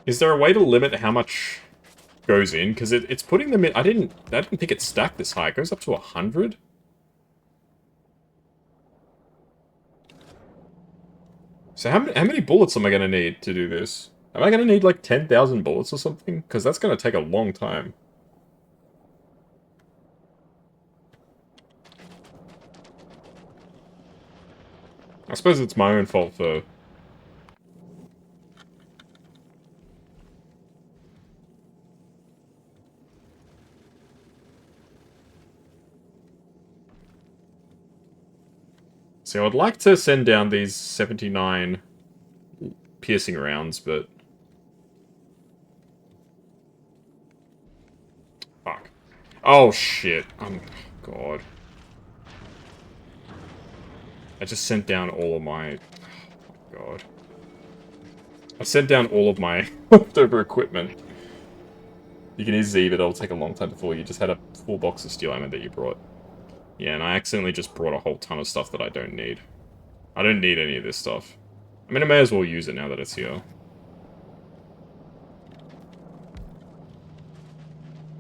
Is there a way to limit how much goes in? Because it's putting them in... I didn't think it stacked this high. It goes up to 100? So how many bullets am I going to need to do this? Am I going to need like 10,000 bullets or something? Because that's going to take a long time. I suppose it's my own fault for... So I'd like to send down these 79 piercing rounds, but... Fuck. Oh, shit. God. I just sent down all of my... Oh, God. I sent down all of my leftover equipment. You can easily see that it'll take a long time before you just had a full box of steel ammo that you brought. Yeah, and I accidentally just brought a whole ton of stuff that I don't need. I don't need any of this stuff. I mean, I may as well use it now that it's here.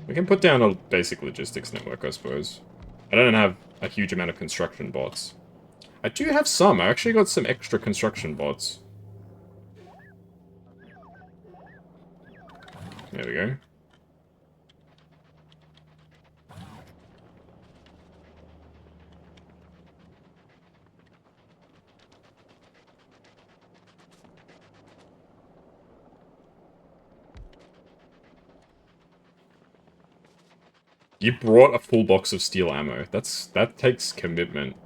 We can put down a basic logistics network, I suppose. I don't have a huge amount of construction bots. I do have some. I actually got some extra construction bots. There we go. You brought a full box of steel ammo. That takes commitment.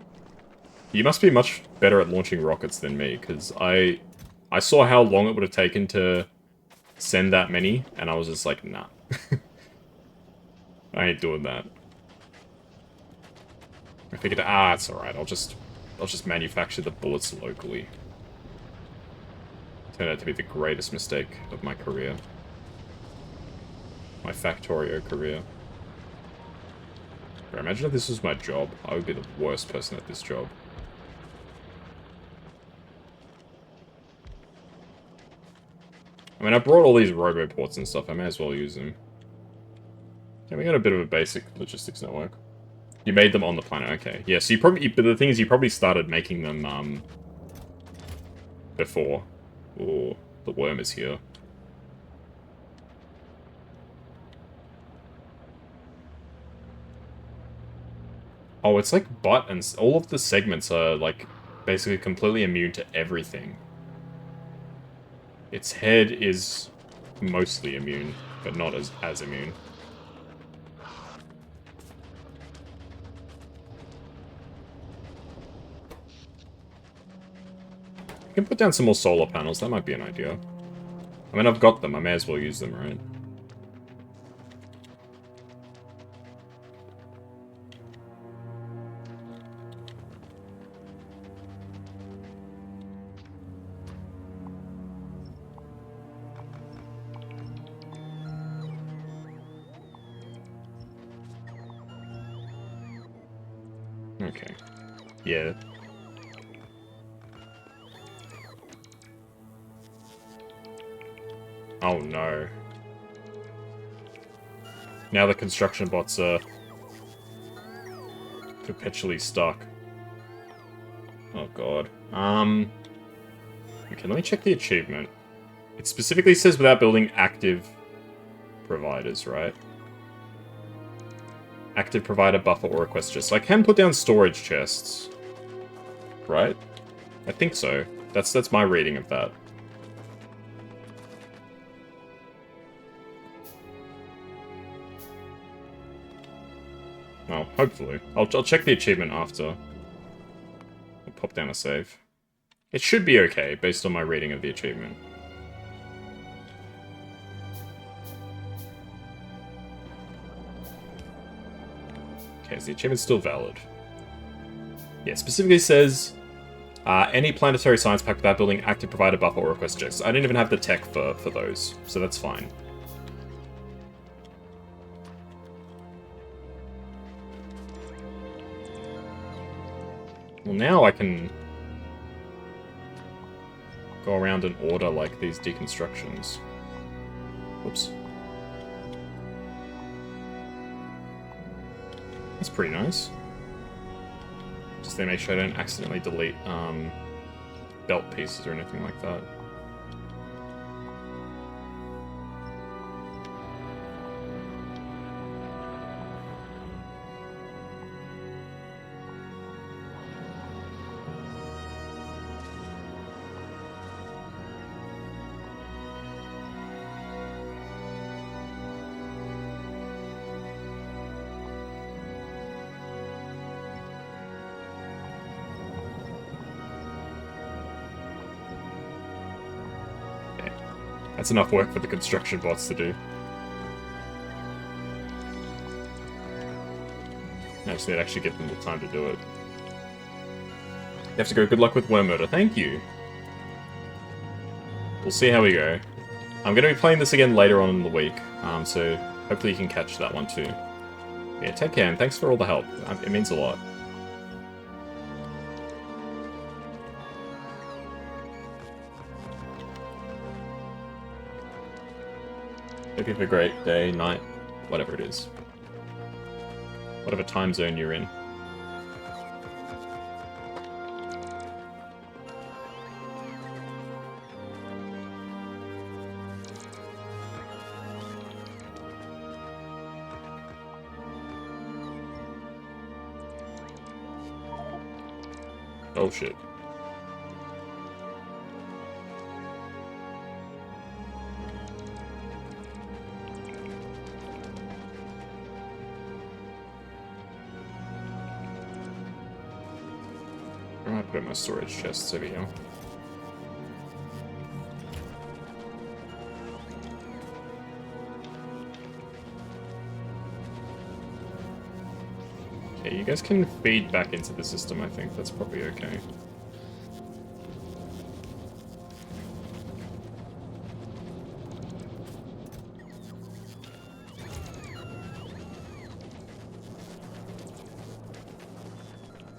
You must be much better at launching rockets than me, because I saw how long it would have taken to send that many, and I was just like, nah. I ain't doing that. I figured, it's alright, I'll just manufacture the bullets locally. Turned out to be the greatest mistake of my career. My Factorio career. Bro, imagine if this was my job. I would be the worst person at this job. I mean, I brought all these roboports and stuff. I may as well use them. Yeah, we got a bit of a basic logistics network. You made them on the planet, okay. Yeah, so you probably... But the thing is, you probably started making them, before. Oh, the worm is here. Oh, it's like buttons. All of the segments are, like, basically completely immune to everything. Its head is mostly immune, but not as immune. I can put down some more solar panels, that might be an idea. I mean, I've got them, I may as well use them, right? Okay. Yeah. Oh no. Now the construction bots are perpetually stuck. Oh god. Okay, let me check the achievement. It specifically says without building active providers, right? Active provider buffer or request chest. So I can put down storage chests. Right? I think so. That's my reading of that. Well, hopefully. I'll check the achievement after. I'll pop down a save. It should be okay, based on my reading of the achievement. Okay, is the achievement still valid? Yeah, it specifically says, any planetary science pack without building active provider buffer or request checks. I didn't even have the tech for those, so that's fine. Well, now I can go around and order, like, these deconstructions. Whoops. That's pretty nice. Just to make sure I don't accidentally delete belt pieces or anything like that. That's enough work for the construction bots to do. I just need to actually give them the time to do it. You have to go, good luck with worm murder. Thank you. We'll see how we go. I'm going to be playing this again later on in the week, so hopefully you can catch that one too. Yeah, take care, and thanks for all the help. It means a lot. Hope you have a great day, night, whatever it is. Whatever time zone you're in. Oh shit. I put in my storage chests over here. Okay, you guys can feed back into the system, I think. That's probably okay.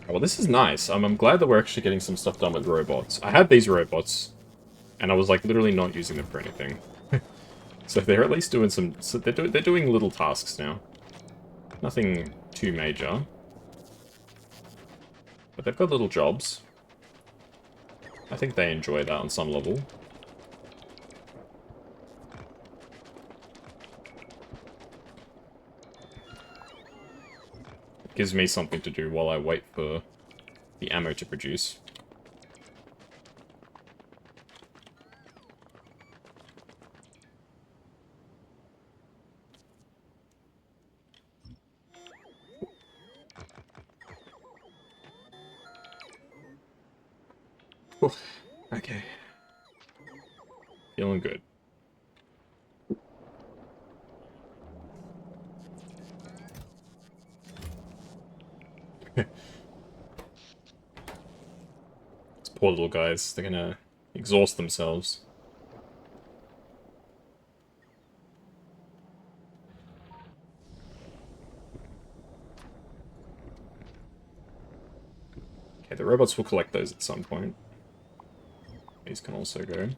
Well, this is nice. I'm glad that we're actually getting some stuff done with robots. I had these robots, and I was like literally not using them for anything. So they're at least doing some. So they're doing little tasks now. Nothing too major, but they've got little jobs. I think they enjoy that on some level. Gives me something to do while I wait for the ammo to produce. Oof. Okay. Feeling good. These poor little guys, they're gonna exhaust themselves. Okay, the robots will collect those at some point. These can also go.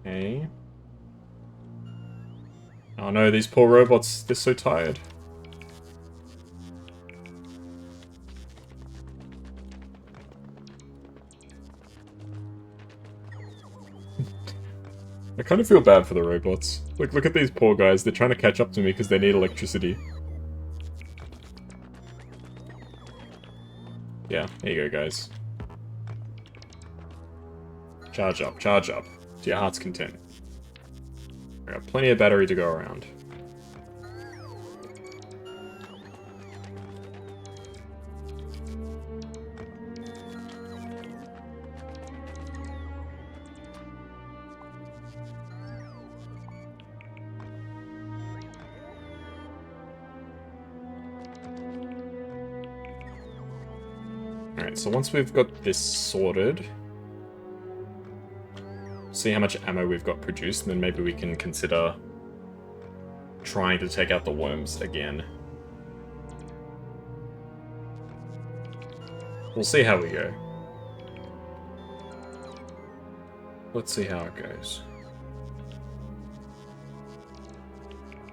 Okay. Oh no, these poor robots, they're so tired. I kind of feel bad for the robots. Like, look at these poor guys, they're trying to catch up to me because they need electricity. Yeah, there you go, guys. Charge up, to your heart's content. I got plenty of battery to go around. Alright, so once we've got this sorted, see how much ammo we've got produced, and then maybe we can consider trying to take out the worms again. We'll see how we go. Let's see how it goes.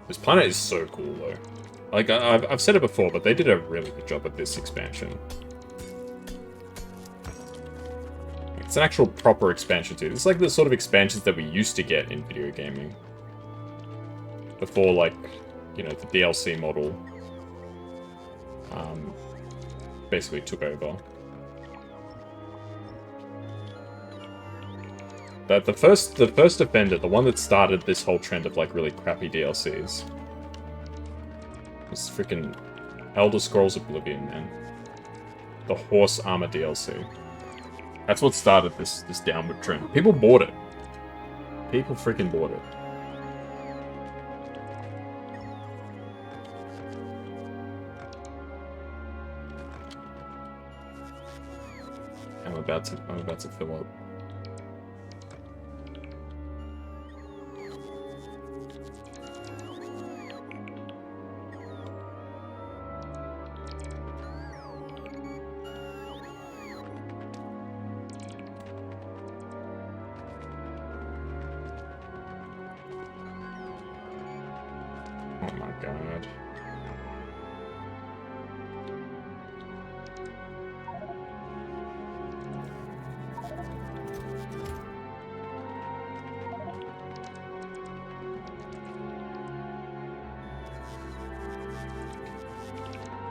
This planet is so cool, though. Like, I've said it before, but they did a really good job at this expansion. It's an actual proper expansion, too. It's like the sort of expansions that we used to get in video gaming. Before, like, you know, the DLC model basically took over. But the first offender, the one that started this whole trend of, like, really crappy DLCs, was freaking Elder Scrolls Oblivion, man. The Horse Armor DLC. That's what started this downward trend. People bought it. People freaking bought it. I'm about to fill up. Oh my god.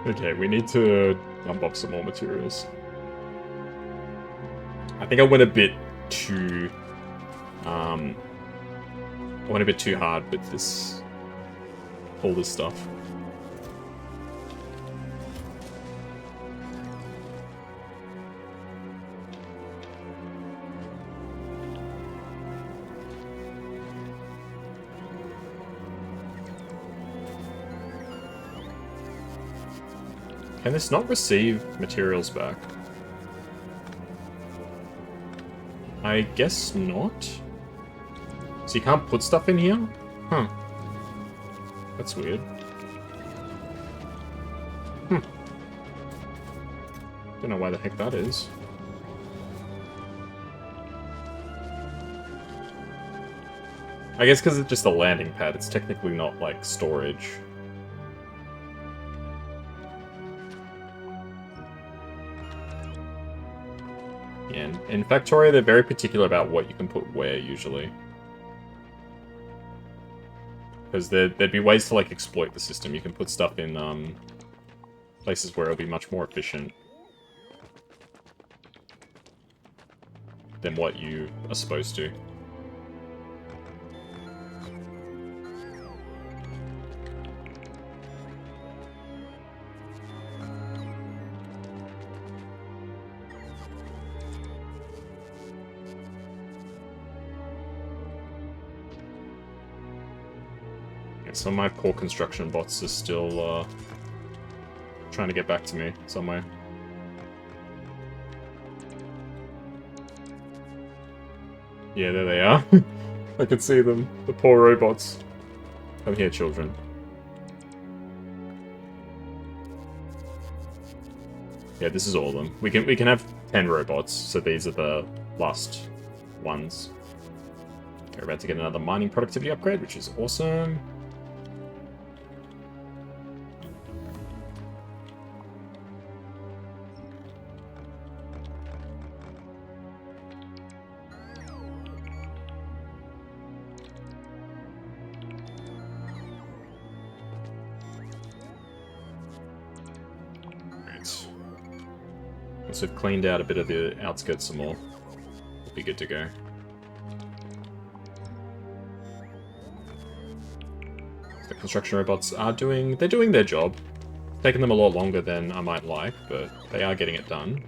Okay, we need to dump up some more materials. I think I went a bit too hard with this, all this stuff. Can this not receive materials back? I guess not. So you can't put stuff in here? Huh. That's weird. Don't know why the heck that is. I guess because it's just a landing pad, it's technically not, like, storage. Yeah, in Factorio, they're very particular about what you can put where, usually. Because there'd be ways to, like, exploit the system. You can put stuff in, places where it'll be much more efficient than what you are supposed to. Some of my poor construction bots are still trying to get back to me somewhere. Yeah, there they are. I can see them. The poor robots. Come here, children. Yeah, this is all of them. We can have 10 robots, so these are the last ones. We're about to get another mining productivity upgrade, which is awesome. Once we've cleaned out a bit of the outskirts some more, we'll be good to go. The construction robots are doing their job. It's taking them a lot longer than I might like, but they are getting it done.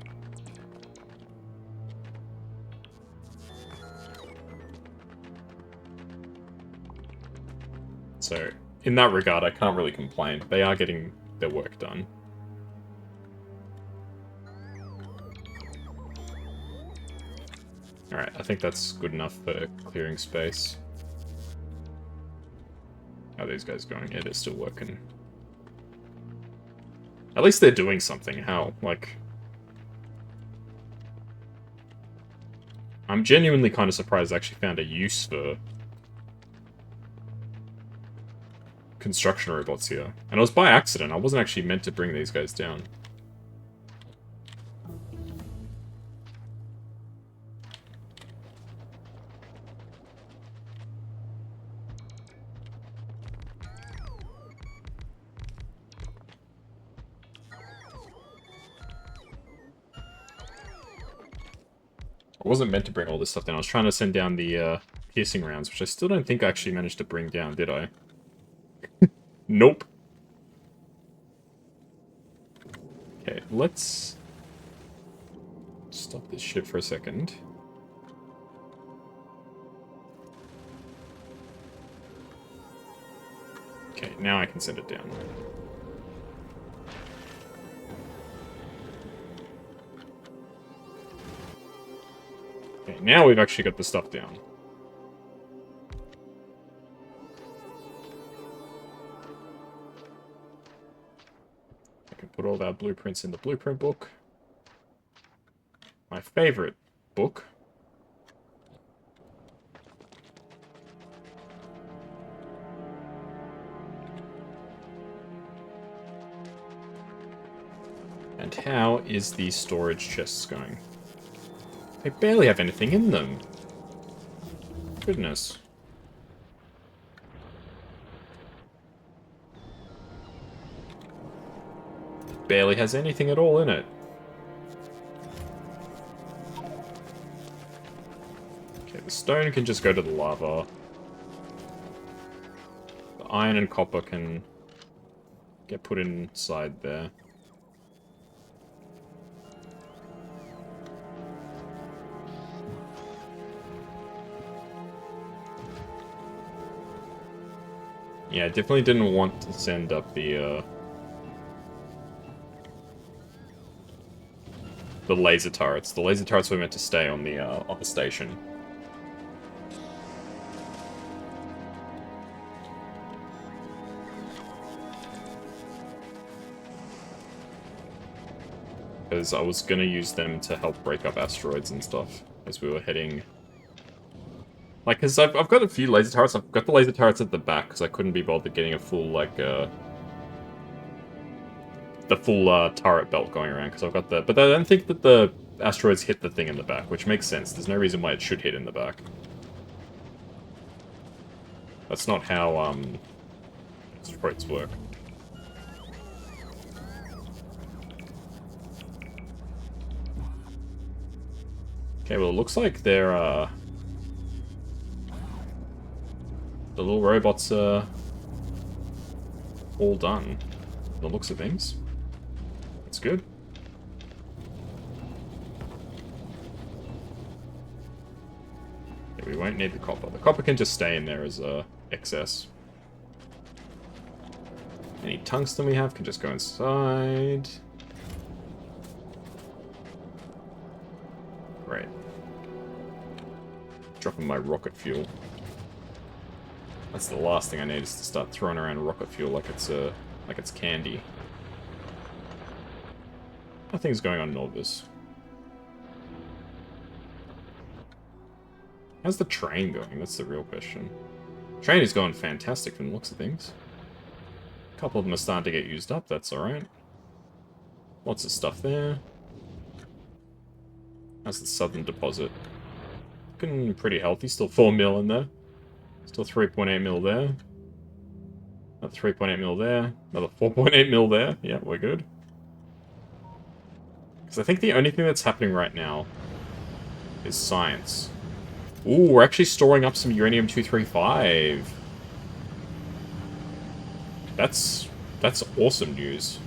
So, in that regard, I can't really complain. They are getting their work done. Alright, I think that's good enough for clearing space. How are these guys going? Yeah, they're still working. At least they're doing something. How? Like... I'm genuinely kind of surprised I actually found a use for construction robots here. And it was by accident. I wasn't actually meant to bring these guys down. I wasn't meant to bring all this stuff down. I was trying to send down the piercing rounds, which I still don't think I actually managed to bring down, did I? Nope. Okay, let's stop this ship for a second. Okay, now I can send it down. Okay, now we've actually got the stuff down. I can put all of our blueprints in the blueprint book. My favorite book. And how is the storage chests going? They barely have anything in them. Goodness. Barely has anything at all in it. Okay, the stone can just go to the lava. The iron and copper can get put inside there. Yeah, I definitely didn't want to send up the laser turrets. The laser turrets were meant to stay on the station. Because I was gonna use them to help break up asteroids and stuff as we were heading. Like, because I've got a few laser turrets. I've got the laser turrets at the back because I couldn't be bothered getting a full, like, the full turret belt going around because I've got the... But I don't think that the asteroids hit the thing in the back, which makes sense. There's no reason why it should hit in the back. That's not how, asteroids work. Okay, well, it looks like they're, the little robots are all done. The looks of things. That's good. Yeah, we won't need the copper. The copper can just stay in there as excess. Any tungsten we have can just go inside. Great. Dropping my rocket fuel. That's the last thing I need, is to start throwing around rocket fuel like it's candy. Nothing's going on Norvis. How's the train going? That's the real question. Train is going fantastic from the looks of things. A couple of them are starting to get used up, that's alright. Lots of stuff there. How's the southern deposit? Looking pretty healthy, still 4 mil in there. Still 3.8 mil there. Another 3.8 mil there. Another 4.8 mil there. Yeah, we're good. Because I think the only thing that's happening right now is science. Ooh, we're actually storing up some uranium-235. That's awesome news.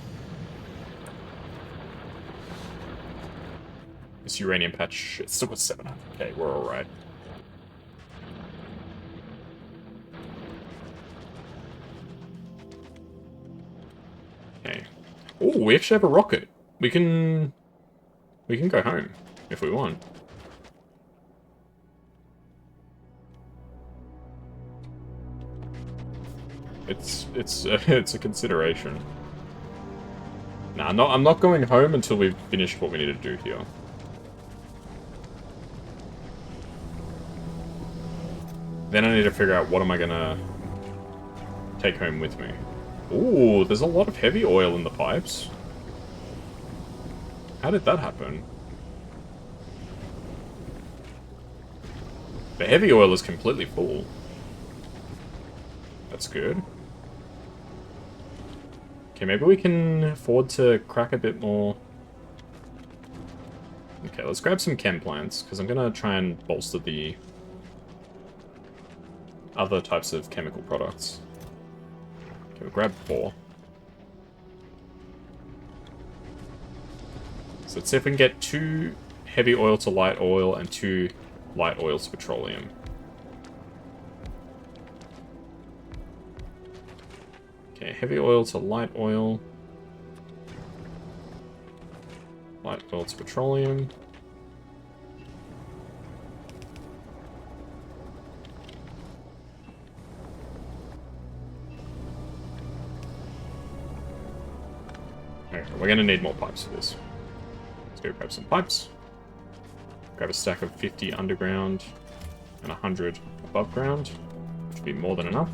This uranium patch, it's still got 700. Okay, we're alright. Okay. Oh, we actually have a rocket. We can go home if we want. it's it's a consideration. Nah, I'm not going home until we've finished what we need to do here. Then I need to figure out what am I gonna take home with me. Ooh, there's a lot of heavy oil in the pipes. How did that happen? The heavy oil is completely full. That's good. Okay, maybe we can afford to crack a bit more. Okay, let's grab some chem plants, because I'm going to try and bolster the other types of chemical products. Okay, we'll grab 4. So let's see if we can get 2 heavy oil to light oil and 2 light oil to petroleum. Okay, heavy oil to light oil. Light oil to petroleum. Okay, we're gonna need more pipes for this. Let's go grab some pipes. Grab a stack of 50 underground and 100 above ground, which would be more than enough.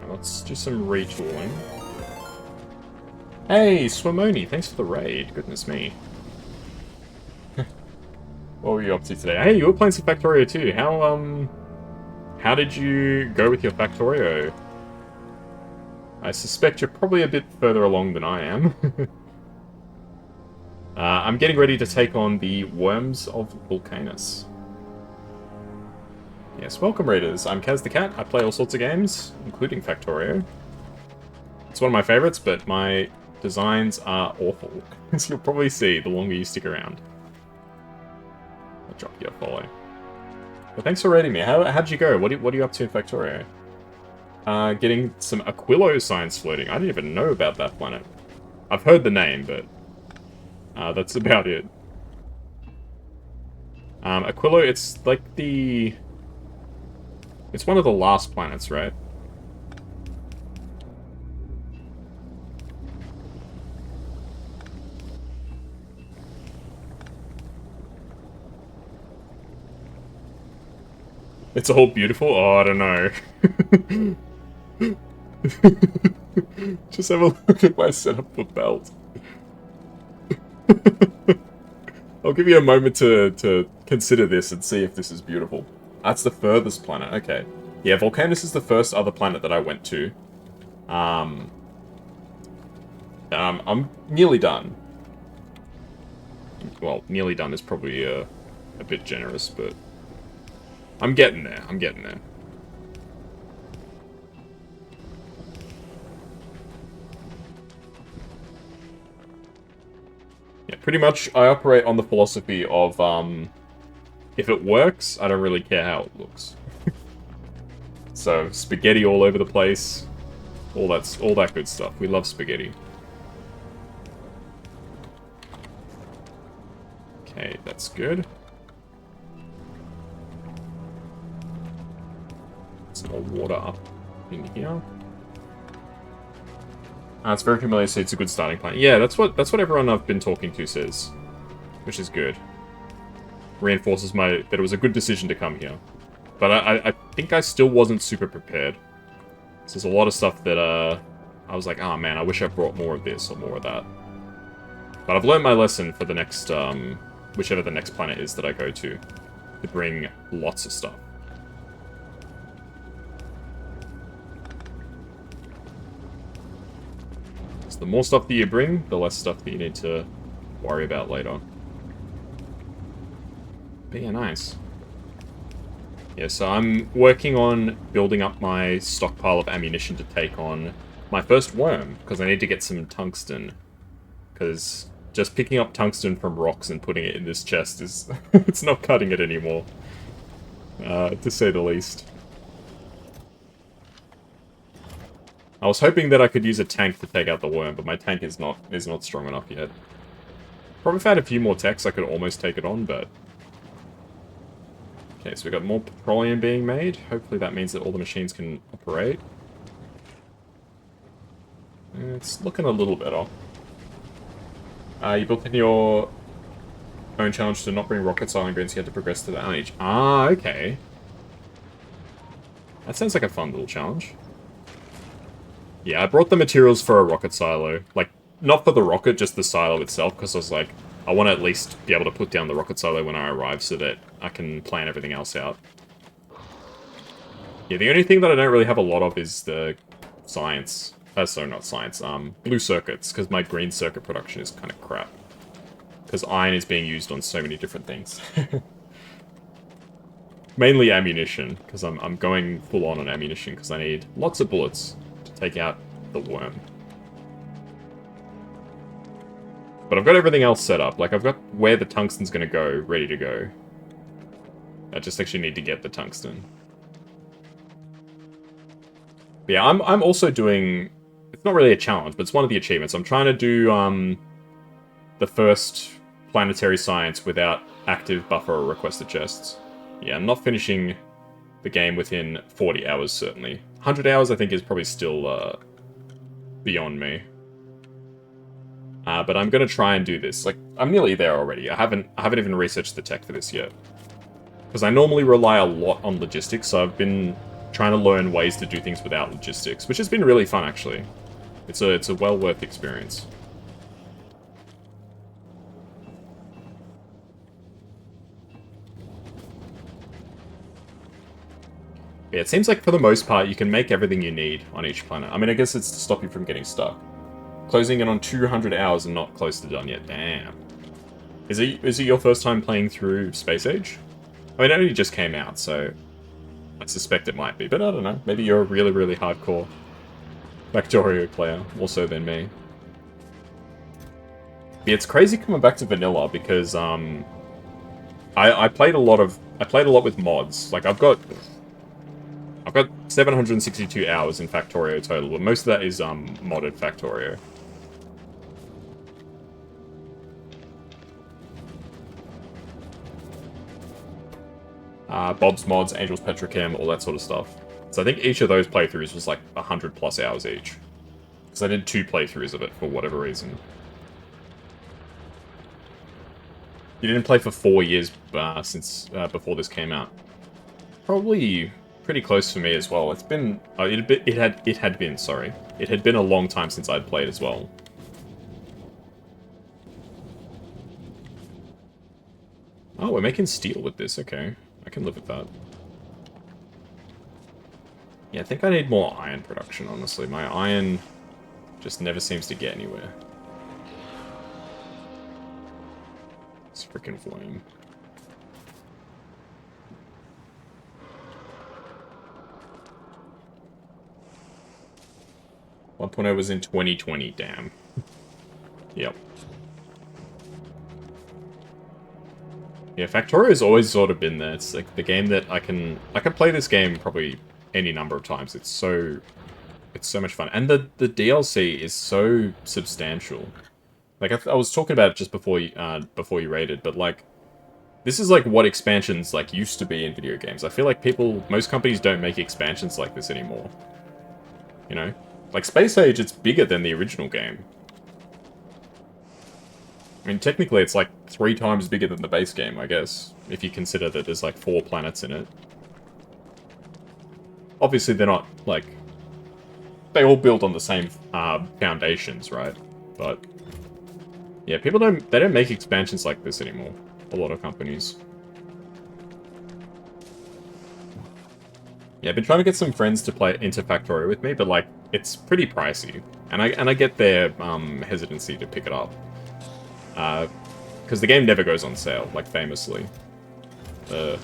Let's do some retooling. Hey, Swimoni, thanks for the raid. Goodness me. What were you up to today? Hey, you were playing some Factorio too. How did you go with your Factorio? I suspect you're probably a bit further along than I am. I'm getting ready to take on the Worms of Vulcanus. Yes, welcome readers. I'm Kaz the Cat. I play all sorts of games, including Factorio. It's one of my favorites, but my designs are awful, as you'll probably see the longer you stick around. I'll drop you a follow. But thanks for rating me. How'd you go? What are you up to in Factorio? Getting some Aquilo signs floating. I didn't even know about that planet. I've heard the name, but that's about it. Aquilo, it's like the... It's one of the last planets, right? It's all beautiful? Oh, I don't know. Just have a look at my setup for belt. I'll give you a moment to consider this and see if this is beautiful. That's the furthest planet, okay. Yeah, Vulcanus is the first other planet that I went to. I'm nearly done. Well, nearly done is probably a bit generous, but... I'm getting there, I'm getting there. Yeah, pretty much I operate on the philosophy of, if it works, I don't really care how it looks. So, spaghetti all over the place. All that good stuff. We love spaghetti. Okay, that's good. Some more water up in here. It's very familiar, so it's a good starting point. Yeah, that's what everyone I've been talking to says, which is good. Reinforces that it was a good decision to come here. But I think I still wasn't super prepared. So there's a lot of stuff that I was like, oh man, I wish I brought more of this or more of that. But I've learned my lesson for the next, whichever the next planet is that I go to bring lots of stuff. So the more stuff that you bring, the less stuff that you need to worry about later. But yeah, nice. Yeah, so I'm working on building up my stockpile of ammunition to take on my first worm, because I need to get some tungsten. Because just picking up tungsten from rocks and putting it in this chest is... it's not cutting it anymore. To say the least. I was hoping that I could use a tank to take out the worm, but my tank is not strong enough yet. Probably if I had a few more techs, I could almost take it on, but... Okay, so we've got more petroleum being made. Hopefully that means that all the machines can operate. It's looking a little better. You built in your own challenge to not bring rockets, island greens, you had to progress to the island each. Ah, okay. That sounds like a fun little challenge. Yeah, I brought the materials for a rocket silo. Like, not for the rocket, just the silo itself, because I was like, I want to at least be able to put down the rocket silo when I arrive so that I can plan everything else out. Yeah, the only thing that I don't really have a lot of is the science. Sorry, not science, blue circuits, because my green circuit production is kind of crap. Because iron is being used on so many different things. Mainly ammunition, because I'm going full on ammunition, because I need lots of bullets to take out the worm. But I've got everything else set up. Like, I've got where the tungsten's going to go, ready to go. I just actually need to get the tungsten. But yeah, I'm also doing... It's not really a challenge, but it's one of the achievements. I'm trying to do the first planetary science without active buffer or requested chests. Yeah, I'm not finishing the game within 40 hours, certainly. 100 hours, I think, is probably still beyond me. But I'm gonna try and do this. Like, I'm nearly there already. I haven't even researched the tech for this yet. Because I normally rely a lot on logistics, so I've been trying to learn ways to do things without logistics, which has been really fun, actually. It's a well worth experience. Yeah, it seems like for the most part you can make everything you need on each planet. I mean, I guess it's to stop you from getting stuck. Closing in on 200 hours and not close to done yet. Damn. Is it your first time playing through Space Age? I mean, it only just came out, so I suspect it might be, but I don't know. Maybe you're a really, really hardcore Factorio player, more so than me. Yeah, it's crazy coming back to vanilla because I played a lot with mods. Like I've got 762 hours in Factorio total, but most of that is modded Factorio. Bob's Mods, Angel's Petrochem, all that sort of stuff. So I think each of those playthroughs was like 100 plus hours each. Because I did 2 playthroughs of it for whatever reason. You didn't play for 4 years since before this came out. Probably pretty close for me as well. It's been it had been a long time since I'd played as well. Oh, we're making steel with this. Okay, I can live with that. Yeah, I think I need more iron production, honestly. My iron just never seems to get anywhere. It's freaking flame. One point was in 2020, damn. Yep. Yeah, Factorio's always sort of been there. It's like the game that I can play this game probably any number of times. It's so much fun. And the DLC is so substantial. Like I was talking about it just before you raided, but like this is like what expansions like used to be in video games. I feel like most companies don't make expansions like this anymore. You know? Like Space Age, it's bigger than the original game. I mean, technically it's like 3 times bigger than the base game, I guess, if you consider that there's like 4 planets in it. Obviously they're not, like, they all build on the same foundations, right? But yeah, they don't make expansions like this anymore. A lot of companies. Yeah, I've been trying to get some friends to play into Factorio with me, but like, it's pretty pricey. And I get their hesitancy to pick it up. Because the game never goes on sale, like, famously. The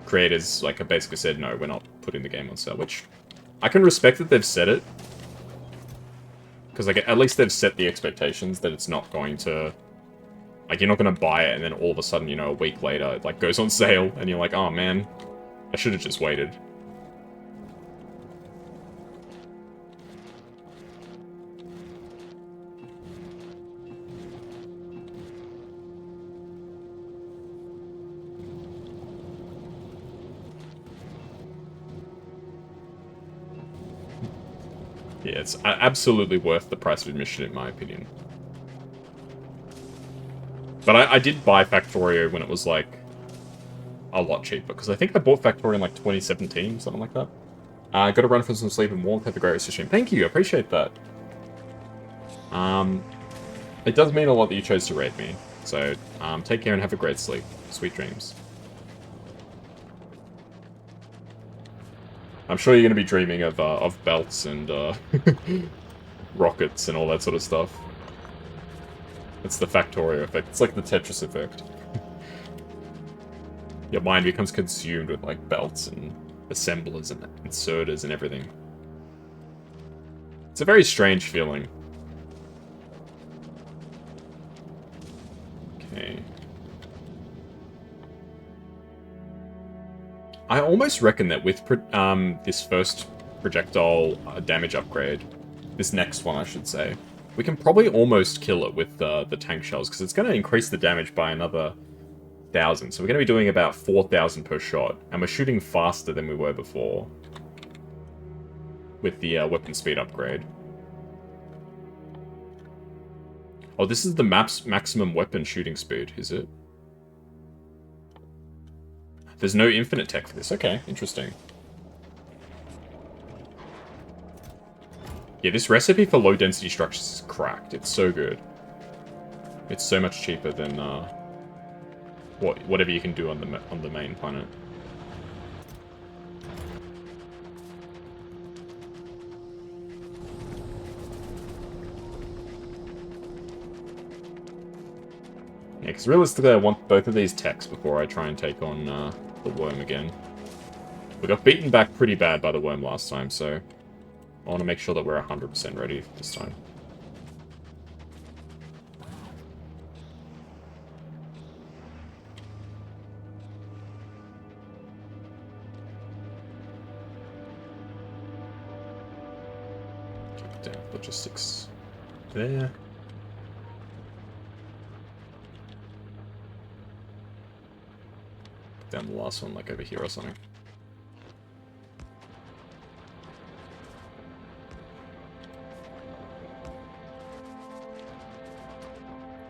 creators, like, have basically said, no, we're not putting the game on sale, which I can respect that they've said it. Because, like, at least they've set the expectations that it's not going to... Like, you're not going to buy it, and then all of a sudden, you know, a week later, it, like, goes on sale, and you're like, oh, man, I should have just waited. Yeah, it's absolutely worth the price of admission, in my opinion. But I did buy Factorio when it was, like, a lot cheaper, because I think I bought Factorio in, like, 2017, something like that. Got to run for some sleep and warmth, have a great rest of stream. Thank you, I appreciate that. It does mean a lot that you chose to raid me, so take care and have a great sleep. Sweet dreams. I'm sure you're going to be dreaming of belts and rockets and all that sort of stuff. It's the Factorio effect. It's like the Tetris effect. Your mind becomes consumed with, like, belts and assemblers and inserters and everything. It's a very strange feeling. Okay. I almost reckon that with this first projectile damage upgrade, this next one I should say, we can probably almost kill it with the tank shells, because it's going to increase the damage by another 1,000. So we're going to be doing about 4,000 per shot, and we're shooting faster than we were before with the weapon speed upgrade. Oh, this is the map's maximum weapon shooting speed, is it? There's no infinite tech for this. Okay, interesting. Yeah, this recipe for low-density structures is cracked. It's so good. It's so much cheaper than whatever you can do on the main planet. Yeah, because realistically I want both of these techs before I try and take on the worm again. We got beaten back pretty bad by the worm last time, so I want to make sure that we're 100% ready this time. Down logistics there. Down the last one, like over here or something.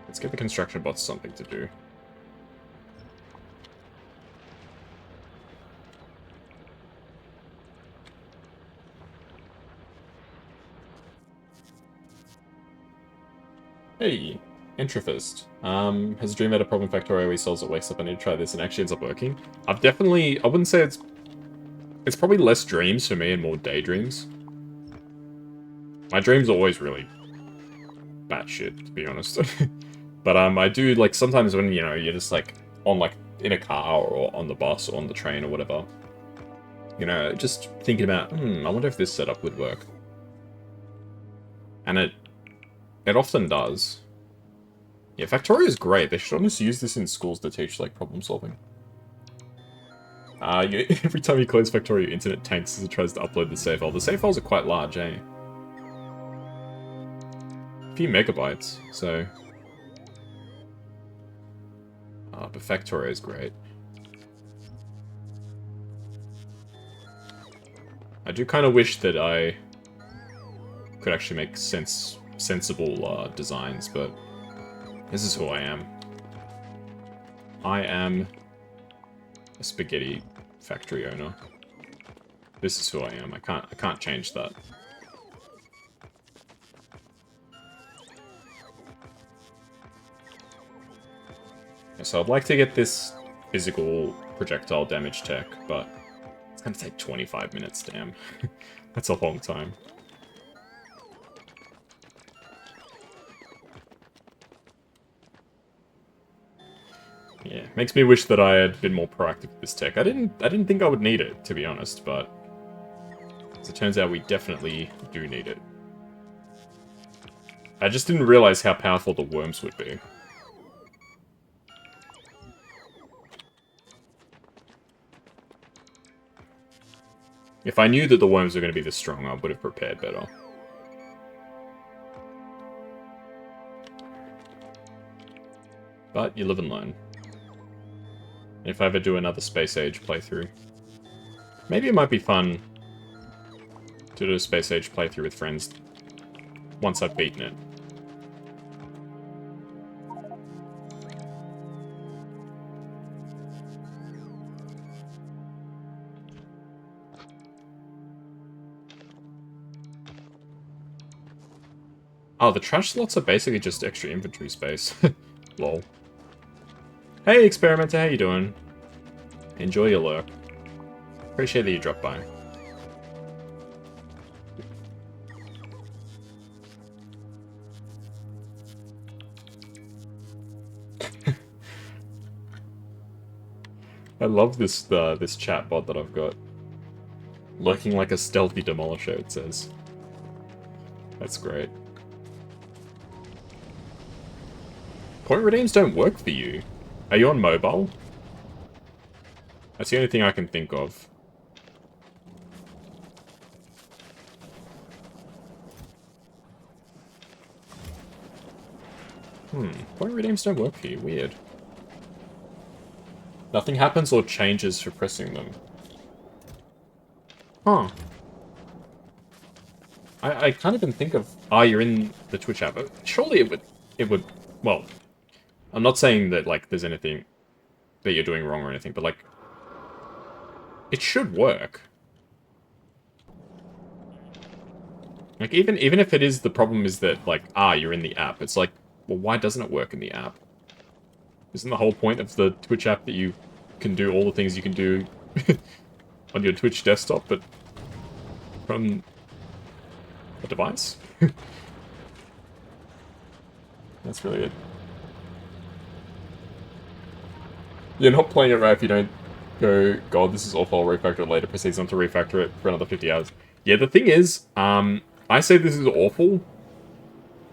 Let's give the construction bots something to do. Hey, Intrafist. Has a dream had a problem Factorio where he solves it, wakes up, I need to try this, and actually ends up working. I wouldn't say it's probably less dreams for me and more daydreams. My dreams are always really batshit, to be honest. But I do, like, sometimes when, you know, you're just, like, on, like, in a car or on the bus or on the train or whatever, you know, just thinking about, I wonder if this setup would work. And it often does. Yeah, Factorio is great. They should almost use this in schools to teach, like, problem solving. Every time you close Factorio, your internet tanks as it tries to upload the save file. The save files are quite large, eh? A few megabytes, so... but Factorio is great. I do kind of wish that I could actually make sensible designs, but this is who I am. I am a spaghetti factory owner. This is who I am. I can't change that. So I'd like to get this physical projectile damage tech, but it's gonna take 25 minutes, damn. That's a long time. Yeah, makes me wish that I had been more proactive with this tech. I didn't think I would need it, to be honest, but as it turns out, we definitely do need it. I just didn't realize how powerful the worms would be. If I knew that the worms were going to be this strong, I would have prepared better. But you live and learn. If I ever do another Space Age playthrough, maybe it might be fun to do a Space Age playthrough with friends once I've beaten it. Oh, the trash slots are basically just extra inventory space. Lol. Hey, Experimenter, how you doing? Enjoy your lurk. Appreciate that you dropped by. I love this this chat bot that I've got. Lurking like a stealthy Demolisher, it says. That's great. Point redeems don't work for you. Are you on mobile? That's the only thing I can think of. Point redeems don't work for you. Weird. Nothing happens or changes for pressing them. Huh. I can't even think of... Ah, you're in the Twitch app. Surely it would... Well, I'm not saying that, like, there's anything that you're doing wrong or anything, but, like... It should work. Like, even if it is, the problem is that, like, you're in the app. It's like, well, why doesn't it work in the app? Isn't the whole point of the Twitch app that you can do all the things you can do on your Twitch desktop, but from a device? That's really good. You're not playing it right if you don't go, God, this is awful, I'll refactor it later, proceeds on to refactor it for another 50 hours. Yeah, the thing is, I say this is awful,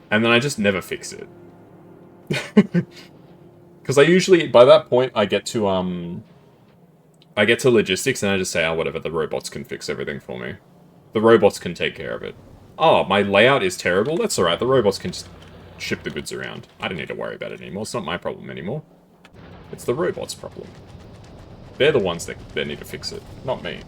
and then I just never fix it. Because I usually, by that point, I get to logistics, and I just say, oh, whatever, the robots can fix everything for me. The robots can take care of it. Oh, my layout is terrible? That's alright, the robots can just ship the goods around. I don't need to worry about it anymore, it's not my problem anymore. It's the robots' problem. They're the ones that need to fix it, not me.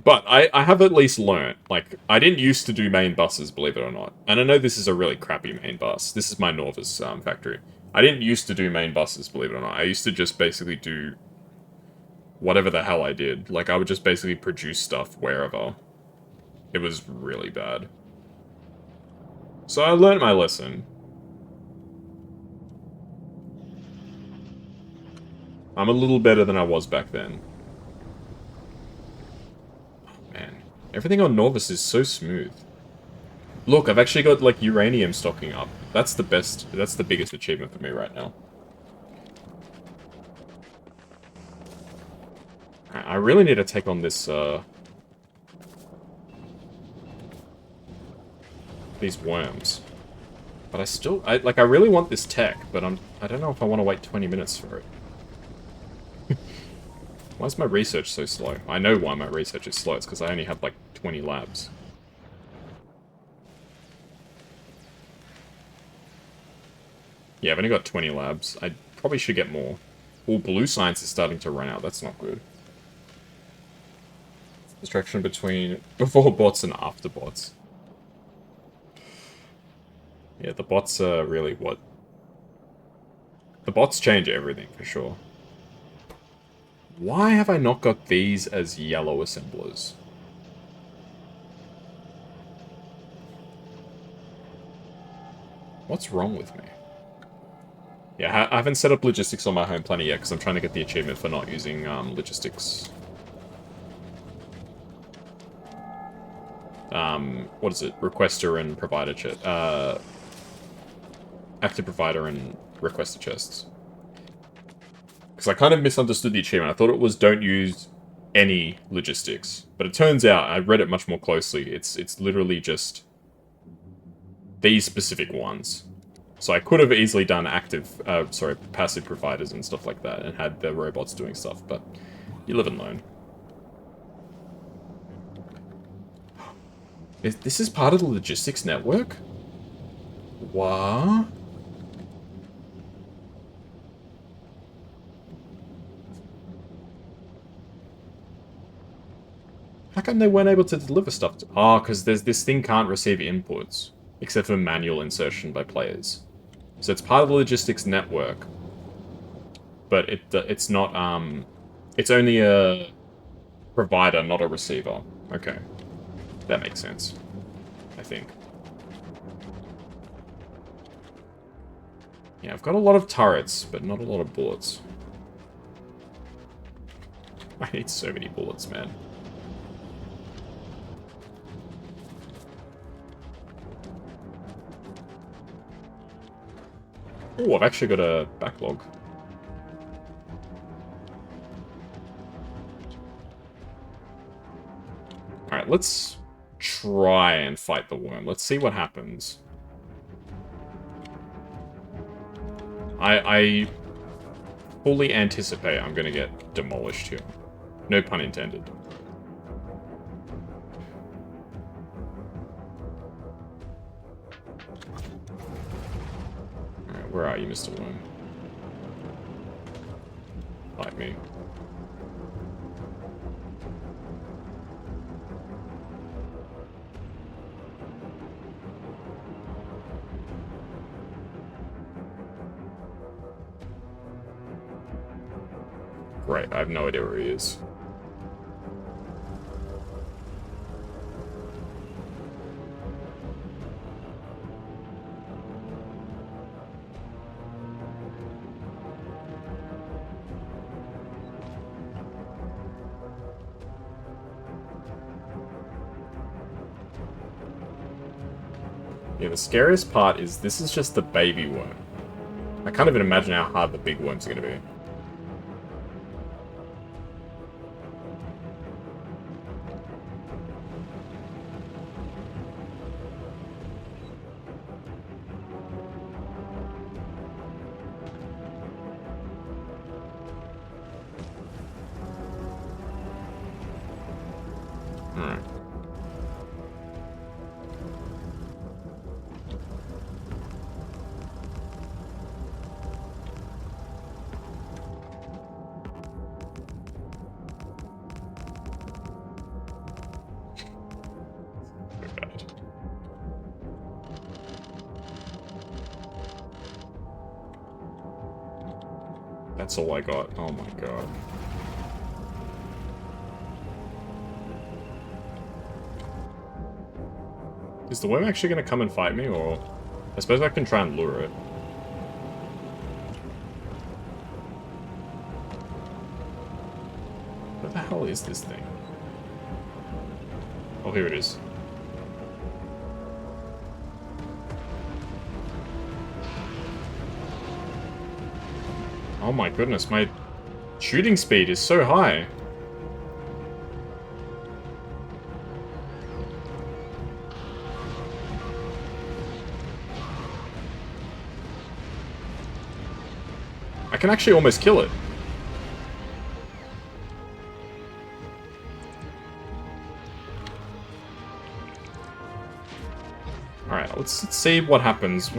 But I have at least learnt, like, I didn't used to do main buses, believe it or not. And I know this is a really crappy main bus. This is my Norvis factory. I didn't used to do main buses, believe it or not. I used to just basically do whatever the hell I did. Like, I would just basically produce stuff wherever. It was really bad. So I learned my lesson. I'm a little better than I was back then. Oh, man. Everything on Norvis is so smooth. Look, I've actually got, like, uranium stocking up. That's the best, that's the biggest achievement for me right now. I really need to take on this, these worms. But I really want this tech, but I don't know if I want to wait 20 minutes for it. Why is my research so slow? I know why my research is slow. It's because I only have, like, 20 labs. Yeah, I've only got 20 labs. I probably should get more. Oh, blue science is starting to run out. That's not good. Distraction between before bots and after bots. Yeah, the bots are really what... The bots change everything, for sure. Why have I not got these as yellow assemblers? What's wrong with me? Yeah, I haven't set up logistics on my home planet yet, because I'm trying to get the achievement for not using logistics. what is it? Requester and provider chest. Active provider and requester chests. Because I kind of misunderstood the achievement. I thought it was don't use any logistics. But it turns out, I read it much more closely, it's literally just these specific ones. So I could have easily done passive providers and stuff like that, and had the robots doing stuff, but you live and learn. This is part of the logistics network? What? How come they weren't able to deliver stuff to... Oh, because this thing can't receive inputs, except for manual insertion by players. So it's part of the logistics network, but it's not, it's only a provider, not a receiver. Okay. That makes sense, I think. Yeah, I've got a lot of turrets, but not a lot of bullets. I need so many bullets, man. Oh, I've actually got a backlog. Alright, let's try and fight the worm. Let's see what happens. I fully anticipate I'm gonna get demolished here. No pun intended. Alright, where are you, Mr. Worm? Fight me. Great, I have no idea where he is. Yeah, the scariest part is this is just the baby worm. I can't even imagine how hard the big worms are going to be. Alright. That's all I got. Oh my god. Is the worm actually going to come and fight me, or... I suppose I can try and lure it. What the hell is this thing? Oh, here it is. Oh my goodness, my shooting speed is so high. I can actually almost kill it. Alright, let's see what happens.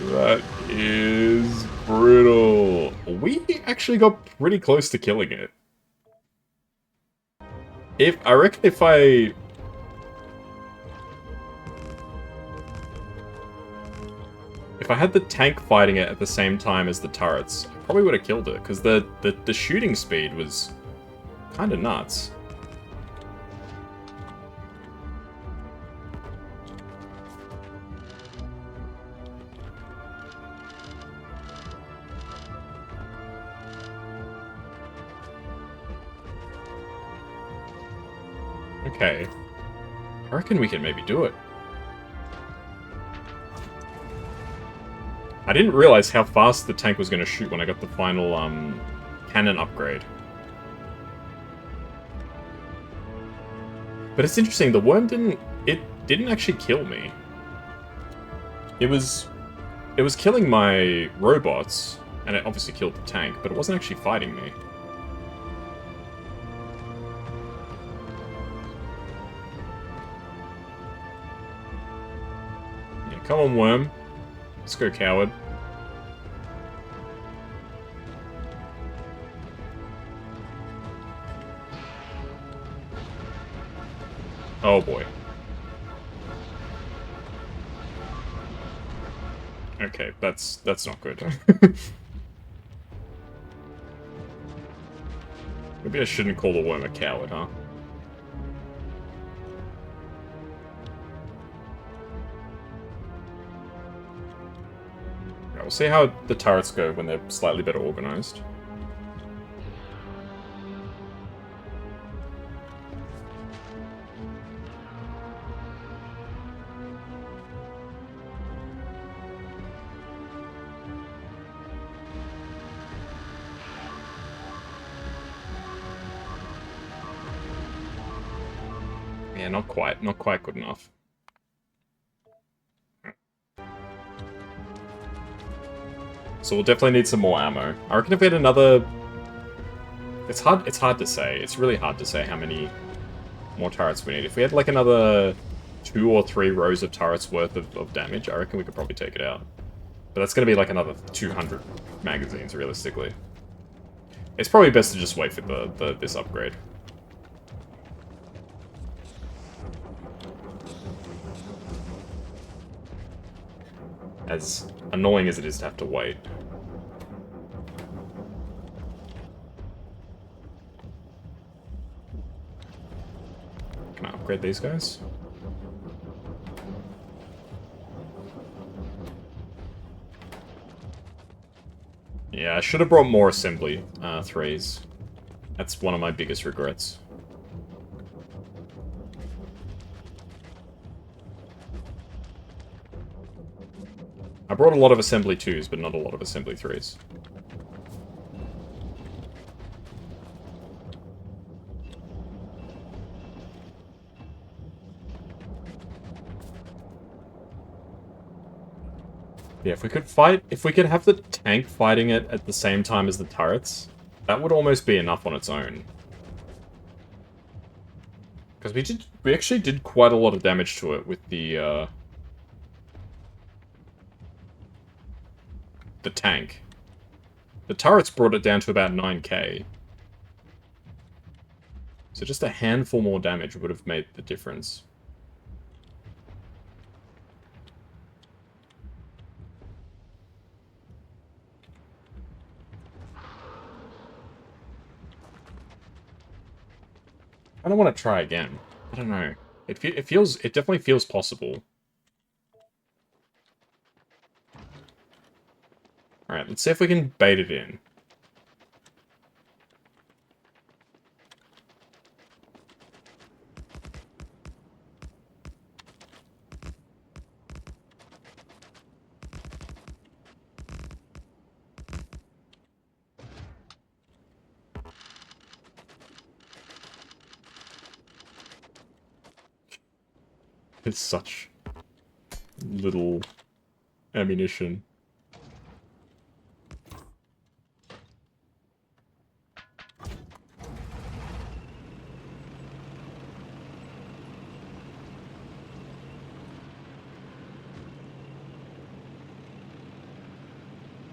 That is brutal. We actually got pretty close to killing it. I reckon if I had the tank fighting it at the same time as the turrets, I probably would have killed it, because the shooting speed was kind of nuts. Okay. I reckon we can maybe do it. I didn't realize how fast the tank was going to shoot when I got the final, cannon upgrade. But it's interesting, the worm didn't actually kill me. It was killing my robots, and it obviously killed the tank, but it wasn't actually fighting me. Yeah, come on, worm. Let's go, coward. Oh boy. Okay, that's not good. Maybe I shouldn't call the worm a coward, huh? We'll see how the turrets go when they're slightly better organized. Yeah, not quite good enough. So we'll definitely need some more ammo. I reckon if we had another... It's hard to say. It's really hard to say how many more turrets we need. If we had like another 2 or 3 rows of turrets worth of damage, I reckon we could probably take it out. But that's going to be like another 200 magazines, realistically. It's probably best to just wait for this upgrade. As annoying as it is to have to wait. Can I upgrade these guys? Yeah, I should have brought more assembly 3s. That's one of my biggest regrets. I brought a lot of assembly 2s, but not a lot of assembly 3s. Yeah, if we could have the tank fighting it at the same time as the turrets, that would almost be enough on its own. Because we actually did quite a lot of damage to it with the tank. The turrets brought it down to about 9k. So just a handful more damage would have made the difference. I don't want to try again. I don't know. It definitely feels possible. Alright, let's see if we can bait it in. It's such little ammunition.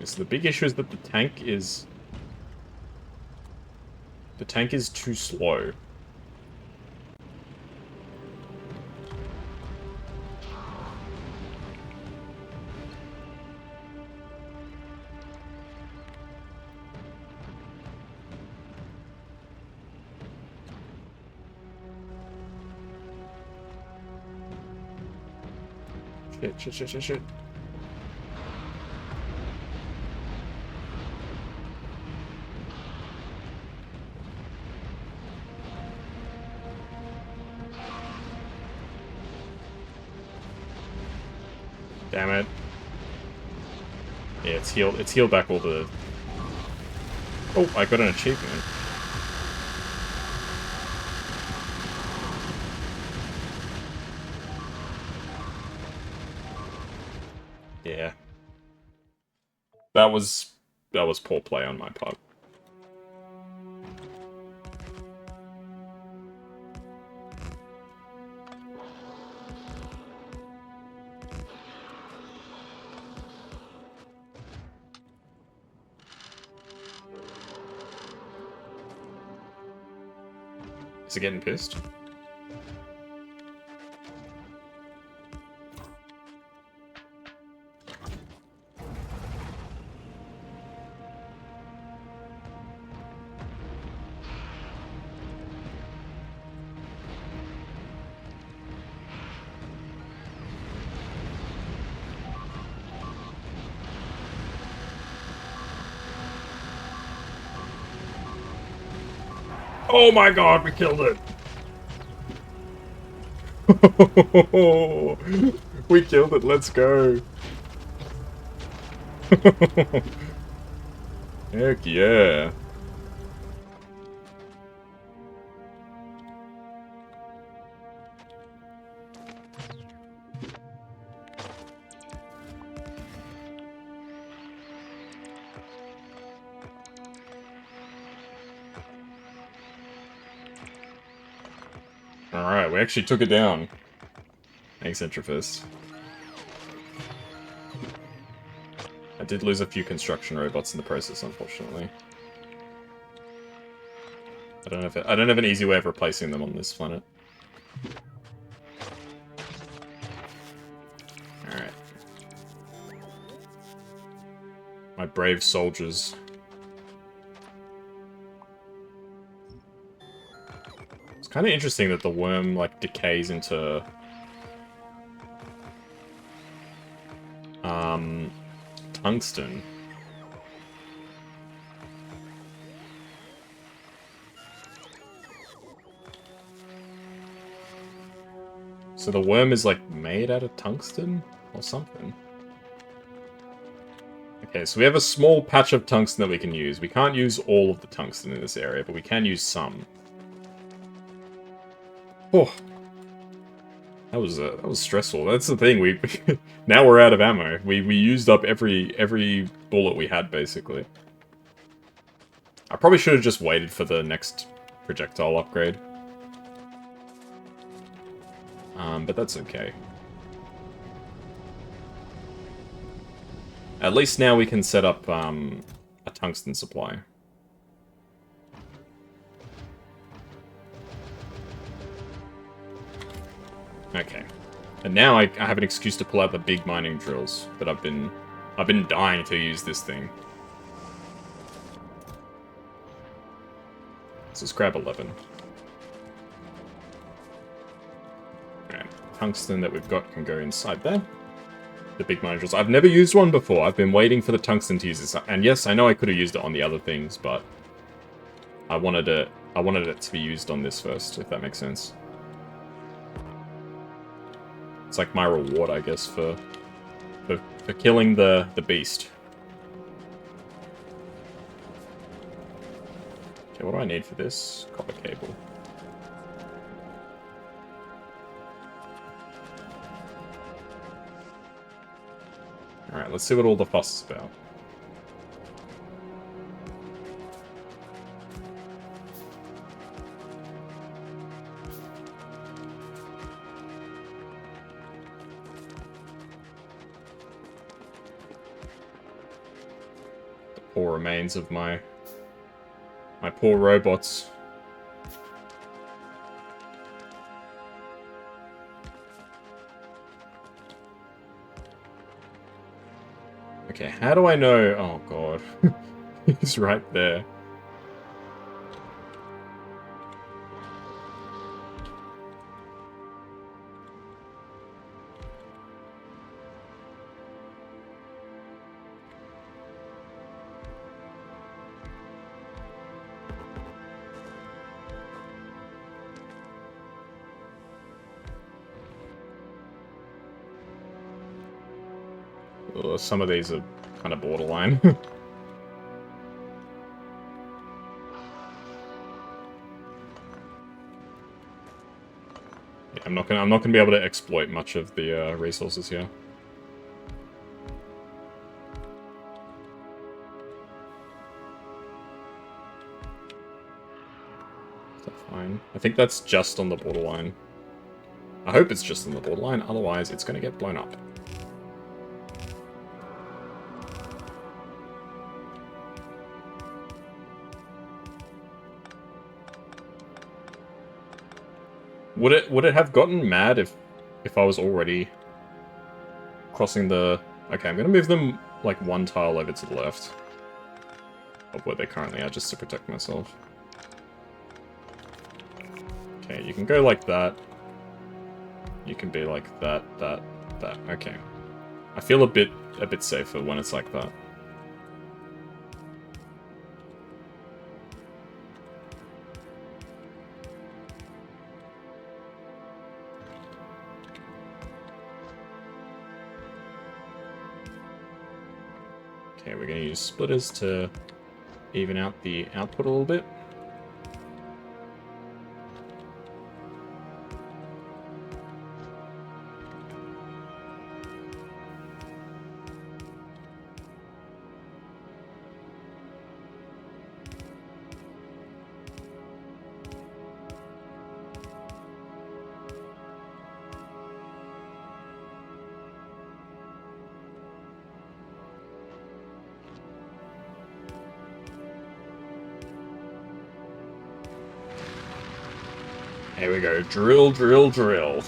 So the big issue is that the tank is too slow. Shit. Damn it. Yeah, it's healed back all the... Oh, I got an achievement. Yeah. That was poor play on my part. Is it getting pissed? Oh my god, we killed it! We killed it, let's go! Heck yeah! Alright, we actually took it down. Thanks, Intrafist. I did lose a few construction robots in the process, unfortunately. I don't have an easy way of replacing them on this planet. Alright. My brave soldiers. It's kind of interesting that the worm, like, decays into... tungsten. So the worm is, like, made out of tungsten? Or something. Okay, so we have a small patch of tungsten that we can use. We can't use all of the tungsten in this area, but we can use some. Oh. That was stressful. That's the thing. We now we're out of ammo. We used up every bullet we had basically. I probably should have just waited for the next projectile upgrade. But that's okay. At least now we can set up a tungsten supply. Okay. And now I have an excuse to pull out the big mining drills, but I've been dying to use this thing. So let's grab 11. Alright, tungsten that we've got can go inside there. The big mining drills. I've never used one before. I've been waiting for the tungsten to use this. And yes, I know I could have used it on the other things, but I wanted it to be used on this first, if that makes sense. It's like my reward, I guess, for killing the beast. Okay, what do I need for this? Copper cable. Alright, let's see what all the fuss is about. Poor remains of my poor robots. Okay, how do I know? Oh god. He's right there. older. Some of these are kind of borderline. Yeah, I'm not gonna be able to exploit much of the resources here. Is that fine? I think that's just on the borderline. I hope it's just on the borderline, otherwise it's gonna get blown up. Would it have gotten mad if I was already crossing the... Okay, I'm gonna move them like one tile over to the left of where they currently are, just to protect myself. Okay, you can go like that. You can be like that, that, that. Okay. I feel a bit safer when it's like that. Okay, we're going to use splitters to even out the output a little bit. Here we go. Drill, drill, drill.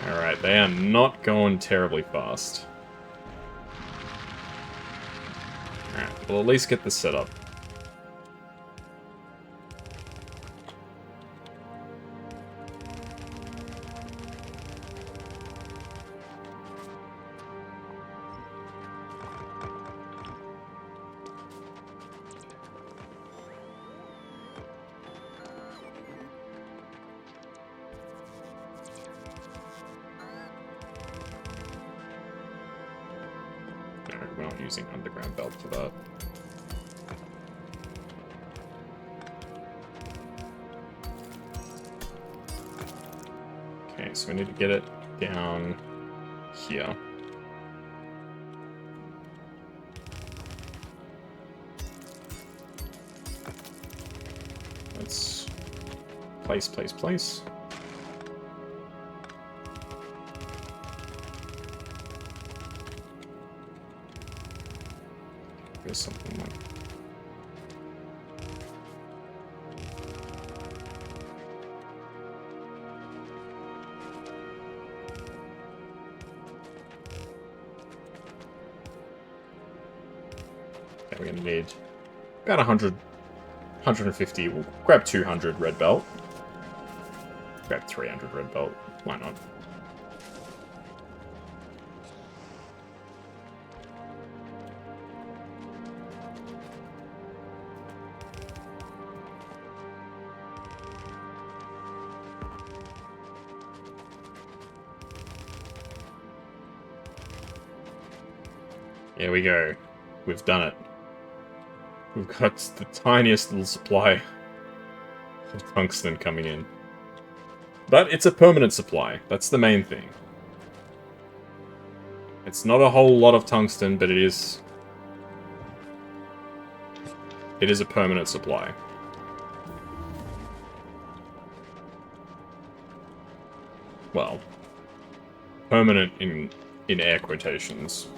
Alright, they are not going terribly fast. Alright, we'll at least get this set up. We're not using underground belt for that. Okay, so we need to get it down here. Let's place, place, place. There's something like... Okay, we're gonna need about 100, 150. We'll grab 200 red belt. Grab 300 red belt. Why not? Here we go. We've done it. We've got the tiniest little supply of tungsten coming in. But it's a permanent supply. That's the main thing. It's not a whole lot of tungsten, but it is a permanent supply. Well, permanent in air quotations.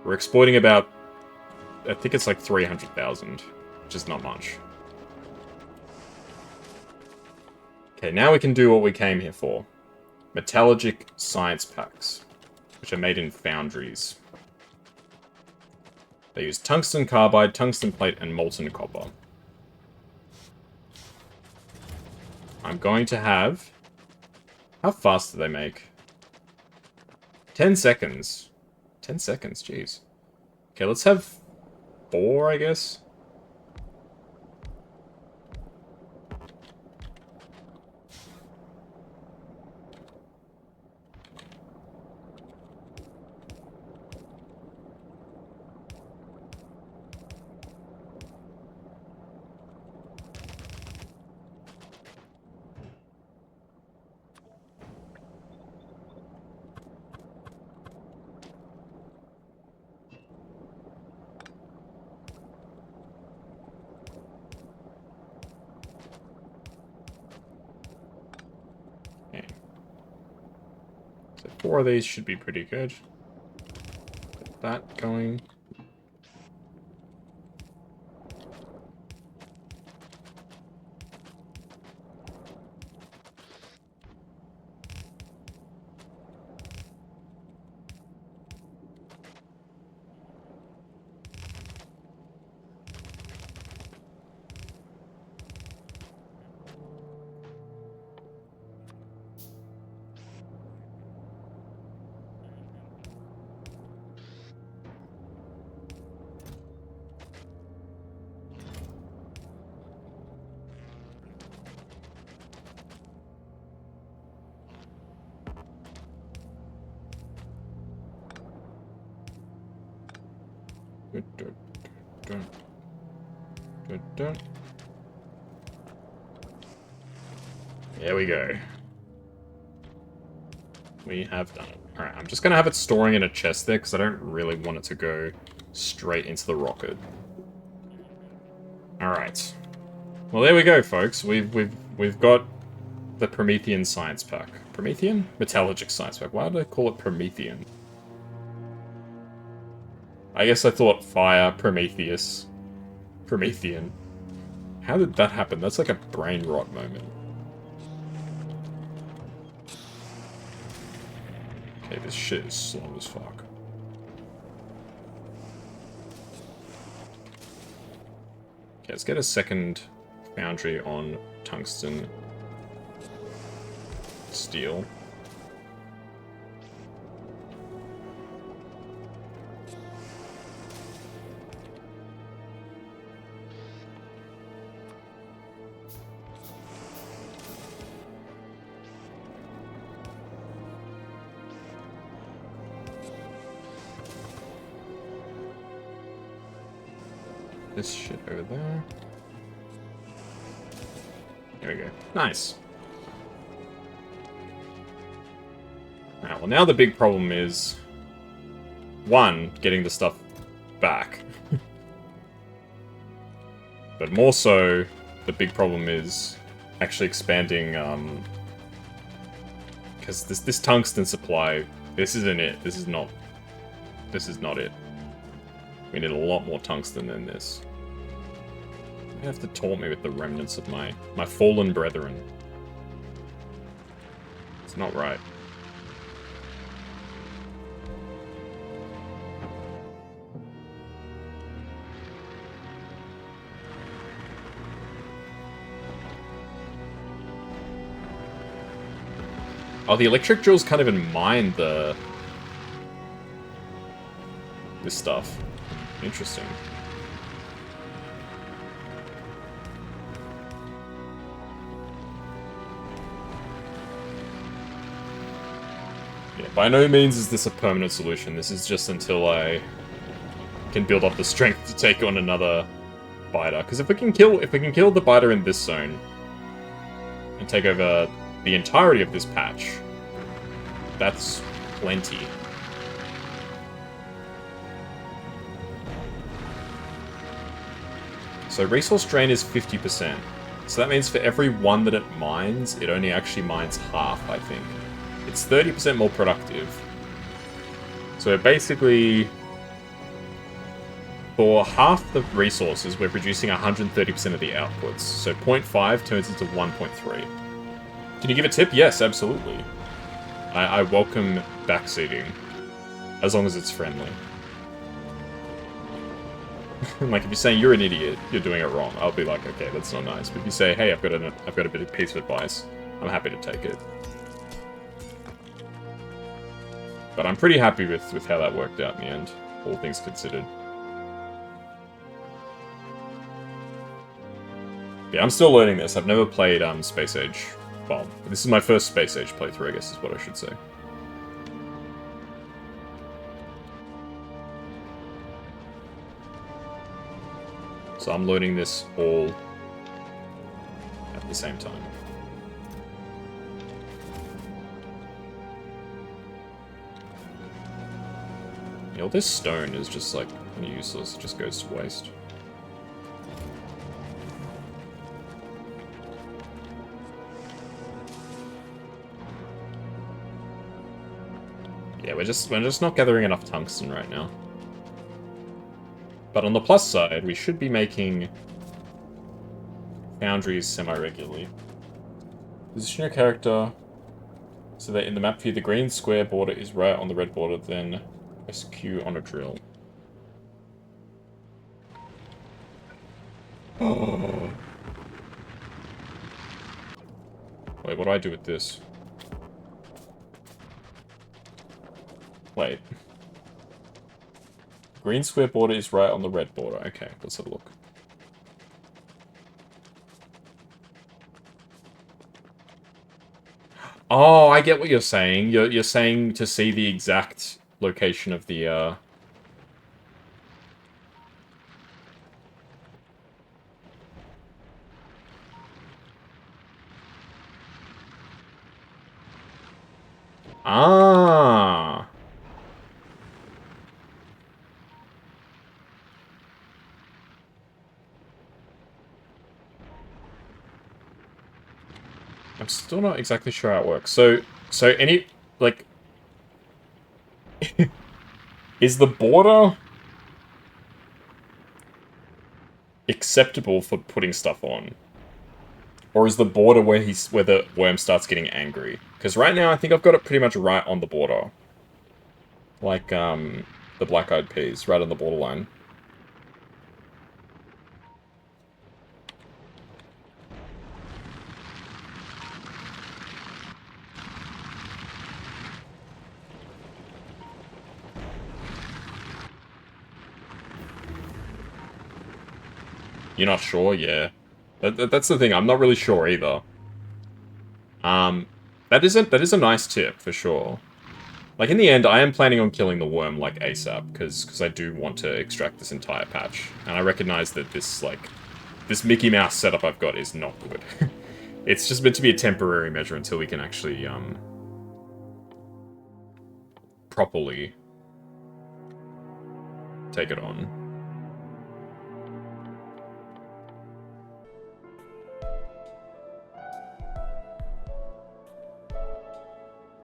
We're exploiting about, I think it's like 300,000, which is not much. Okay, now we can do what we came here for. Metallurgic science packs, which are made in foundries. They use tungsten carbide, tungsten plate, and molten copper. I'm going to have... How fast do they make? 10 seconds. 10 seconds, jeez. Okay, let's have 4, I guess. 4 of these should be pretty good. Get that going. There we go. We have done it. Alright, I'm just gonna have it storing in a chest there, because I don't really want it to go straight into the rocket. Alright. Well, there we go, folks. We've got the Promethean Science Pack. Promethean? Metallurgic Science Pack. Why did I call it Promethean? I guess I thought Fire, Prometheus. Promethean. How did that happen? That's like a brain rot moment. Okay, this shit is slow as fuck. Okay, let's get a second foundry on tungsten steel. This shit over there. There we go. Nice. Alright, well now the big problem is... one, getting the stuff back. But more so, the big problem is actually expanding, because this tungsten supply, this isn't it. This is not it. We need a lot more tungsten than this. You have to taunt me with the remnants of my fallen brethren. It's not right. Oh, the electric drills can't even mine this stuff. Interesting. Yeah, by no means is this a permanent solution. This is just until I can build up the strength to take on another biter. Because if we can kill the biter in this zone and take over the entirety of this patch, that's plenty. So resource drain is 50%. So that means for every one that it mines, it only actually mines half, I think. It's 30% more productive. So basically, for half the resources, we're producing 130% of the outputs. So 0.5 turns into 1.3. Can you give a tip? Yes, absolutely. I welcome backseating, as long as it's friendly. Like, if you're saying you're an idiot, you're doing it wrong, I'll be like, okay, that's not nice. But if you say, hey, I've got a bit of piece of advice, I'm happy to take it. But I'm pretty happy with how that worked out in the end, all things considered. Yeah, I'm still learning this. I've never played Space Age. Well, this is my first Space Age playthrough, I guess is what I should say. So I'm learning this all at the same time. You know, this stone is just like useless, it just goes to waste. Yeah, we're just not gathering enough tungsten right now. But on the plus side, we should be making foundries semi-regularly. Position your character so that in the map view the green square border is right on the red border, then press Q on a drill. Oh. Wait, what do I do with this? Wait. Green square border is right on the red border. Okay, let's have a look. Oh, I get what you're saying. You're saying to see the exact location of the, Ah! I'm still not exactly sure how it works. So any, like... is the border acceptable for putting stuff on? Or is the border where the worm starts getting angry? Because right now I think I've got it pretty much right on the border. Like, the black-eyed peas, right on the borderline. You're not sure? Yeah. That's the thing, I'm not really sure either. That is a nice tip, for sure. Like, in the end, I am planning on killing the worm, like, ASAP, because I do want to extract this entire patch. And I recognize that this, like, this Mickey Mouse setup I've got is not good. It's just meant to be a temporary measure until we can actually, properly take it on.